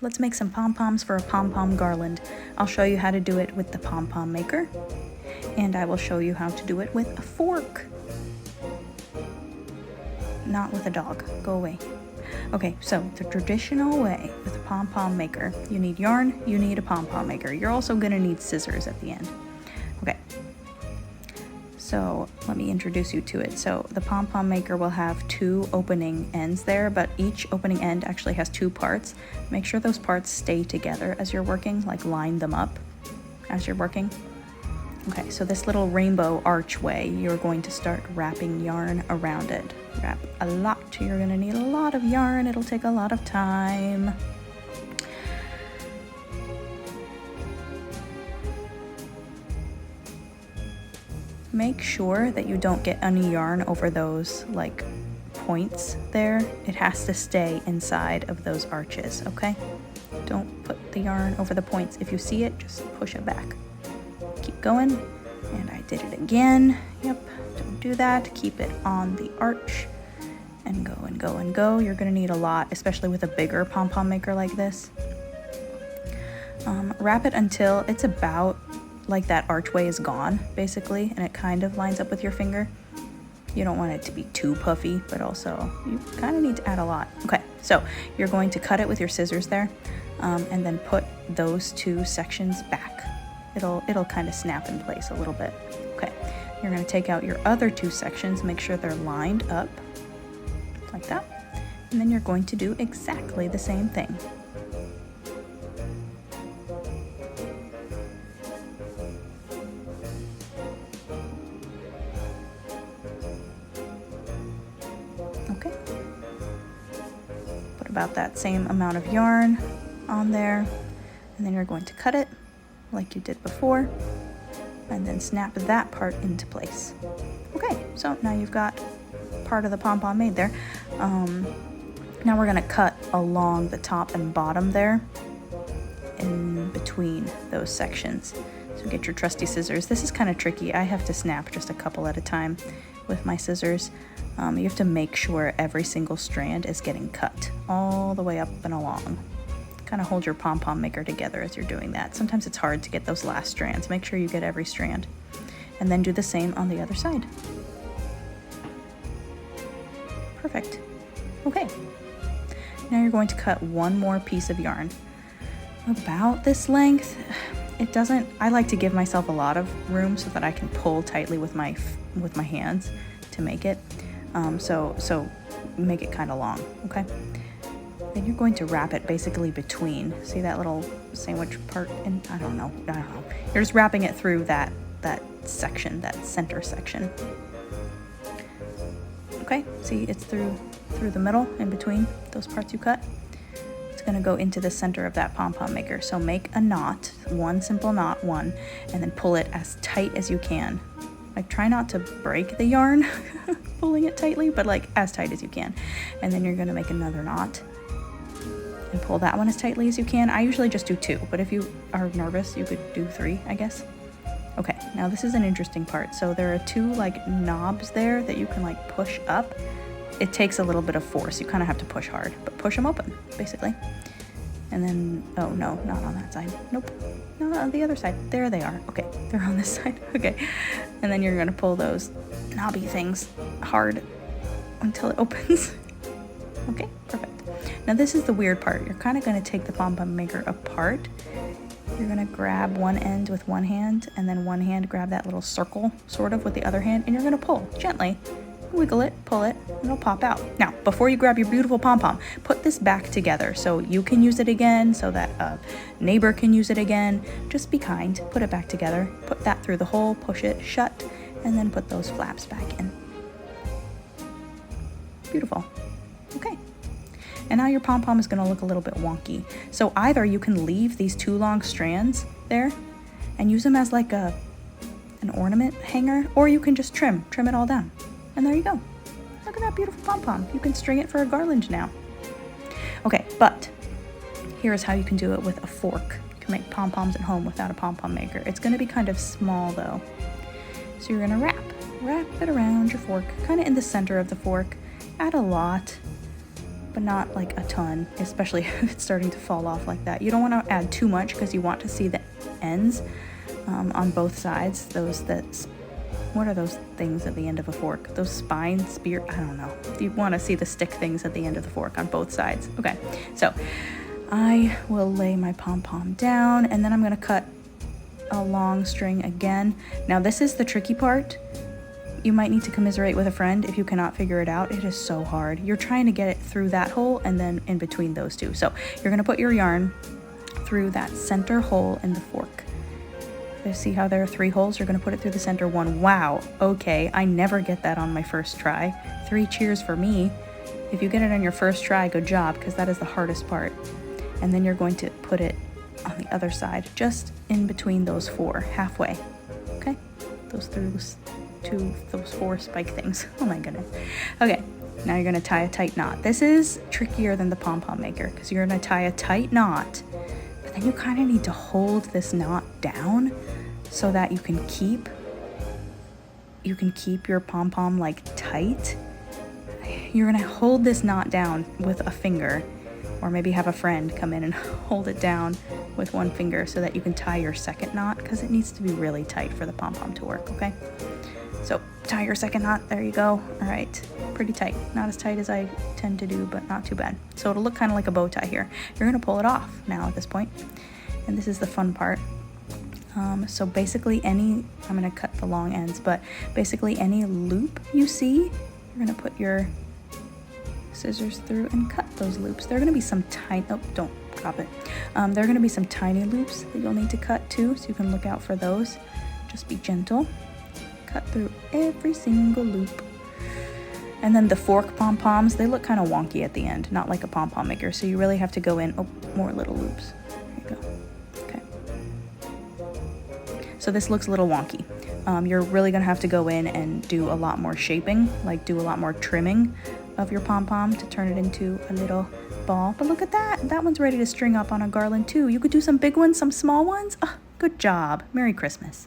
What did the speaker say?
let's make some pom-poms for a pom-pom garland. I'll show you how to do it with the pom-pom maker, and I will show you how to do it with a fork. Not with a dog, go away. Okay, so the traditional way with a pom-pom maker, you need yarn, you need a pom-pom maker. You're also gonna need scissors at the end. Okay, so let me introduce you to it. So the pom-pom maker will have two opening ends there, but each opening end actually has two parts. Make sure those parts stay together as you're working, like line them up as you're working. Okay, so this little rainbow archway, you're going to start wrapping yarn around it. Wrap a lot. You're gonna need a lot of yarn. It'll take a lot of time. Make sure that you don't get any yarn over those like points there. It has to stay inside of those arches, okay? Don't put the yarn over the points. If you see it, just push it back. Keep going, and I did it again. Yep, don't do that. Keep it on the arch and go and go and go. You're gonna need a lot, especially with a bigger pom-pom maker like this. Wrap it until it's about like that archway is gone, basically, and it kind of lines up with your finger. You don't want it to be too puffy, but also you kind of need to add a lot. Okay, so you're going to cut it with your scissors there, and then put those two sections back. It'll kind of snap in place a little bit. Okay, you're gonna take out your other two sections, make sure they're lined up like that, and then you're going to do exactly the same thing. Okay, put about that same amount of yarn on there, and then you're going to cut it like you did before, and then snap that part into place. Okay, so now you've got part of the pom-pom made there. Now we're gonna cut along the top and bottom there, in between those sections. So get your trusty scissors. This is kind of tricky. I have to snap just a couple at a time with my scissors. You have to make sure every single strand is getting cut all the way up and along. Kind of hold your pom-pom maker together as you're doing that. Sometimes it's hard to get those last strands. Make sure you get every strand. And then do the same on the other side. Perfect. Okay. Now you're going to cut one more piece of yarn. About this length. I like to give myself a lot of room so that I can pull tightly with my hands to make it. So make it kind of long, okay? Then you're going to wrap it basically between. See that little sandwich part? And I don't know. You're just wrapping it through that section, that center section. Okay, see it's through the middle, in between those parts you cut. It's gonna go into the center of that pom-pom maker. So make a knot, one simple knot, and then pull it as tight as you can. Like try not to break the yarn pulling it tightly, but like as tight as you can. And then you're gonna make another knot and pull that one as tightly as you can. I usually just do 2, but if you are nervous, you could do 3, I guess. Okay, now this is an interesting part. So there are 2 like knobs there that you can like push up. It takes a little bit of force. You kind of have to push hard, but push them open, basically. And then, oh no, not on that side. Nope, no, on the other side. There they are. Okay, they're on this side. Okay, and then you're gonna pull those knobby things hard until it opens. Okay, perfect. Now this is the weird part. You're kind of going to take the pom-pom maker apart. You're going to grab one end with one hand, and then one hand grab that little circle, sort of, with the other hand, and you're going to pull gently. Wiggle it, pull it, and it'll pop out. Now, before you grab your beautiful pom-pom, put this back together so you can use it again, so that a neighbor can use it again. Just be kind. Put it back together. Put that through the hole, push it shut, and then put those flaps back in. Beautiful. Okay. And now your pom-pom is going to look a little bit wonky. So either you can leave these 2 long strands there and use them as like an ornament hanger, or you can just trim it all down. And there you go. Look at that beautiful pom-pom. You can string it for a garland now. Okay, but here's how you can do it with a fork. You can make pom-poms at home without a pom-pom maker. It's going to be kind of small though. So you're going to wrap it around your fork, kind of in the center of the fork. Add a lot. but not like a ton, especially if it's starting to fall off like that. You don't want to add too much because you want to see the ends on both sides. What are those things at the end of a fork? Those spines, spear, I don't know. You want to see the stick things at the end of the fork on both sides. Okay, so I will lay my pom-pom down, and then I'm going to cut a long string again. Now this is the tricky part. You might need to commiserate with a friend if you cannot figure it out. It is so hard. You're trying to get it through that hole and then in between those two. So you're going to put your yarn through that center hole in the fork. You see how there are 3 holes? You're going to put it through the center one. Wow, okay, I never get that on my first try. 3 cheers for me. If you get it on your first try, good job, because that is the hardest part. And then you're going to put it on the other side, just in between those 4, halfway. Okay, those 4 spike things. Oh my goodness. Okay, now you're gonna tie a tight knot. This is trickier than the pom-pom maker because you're gonna tie a tight knot, but then you kind of need to hold this knot down so that you can keep your pom-pom like tight. You're gonna hold this knot down with a finger, or maybe have a friend come in and hold it down with one finger so that you can tie your second knot, because it needs to be really tight for the pom-pom to work, okay? So tie your second knot, there you go. All right, pretty tight. Not as tight as I tend to do, but not too bad. So it'll look kind of like a bow tie here. You're gonna pull it off now at this point. And this is the fun part. So basically I'm gonna cut the long ends, but basically any loop you see, you're gonna put your scissors through and cut those loops. There are gonna be some tiny, oh, don't drop it. There are gonna be some tiny loops that you'll need to cut too, so you can look out for those. Just be gentle. Cut through every single loop. And then the fork pom-poms, they look kind of wonky at the end, not like a pom-pom maker, so you really have to go in, oh, more little loops. There you go. Okay. So this looks a little wonky. You're really gonna have to go in and do a lot more shaping, like do a lot more trimming of your pom-pom to turn it into a little ball. But look at that, that one's ready to string up on a garland too. You could do some big ones, some small ones. Oh, good job. Merry Christmas.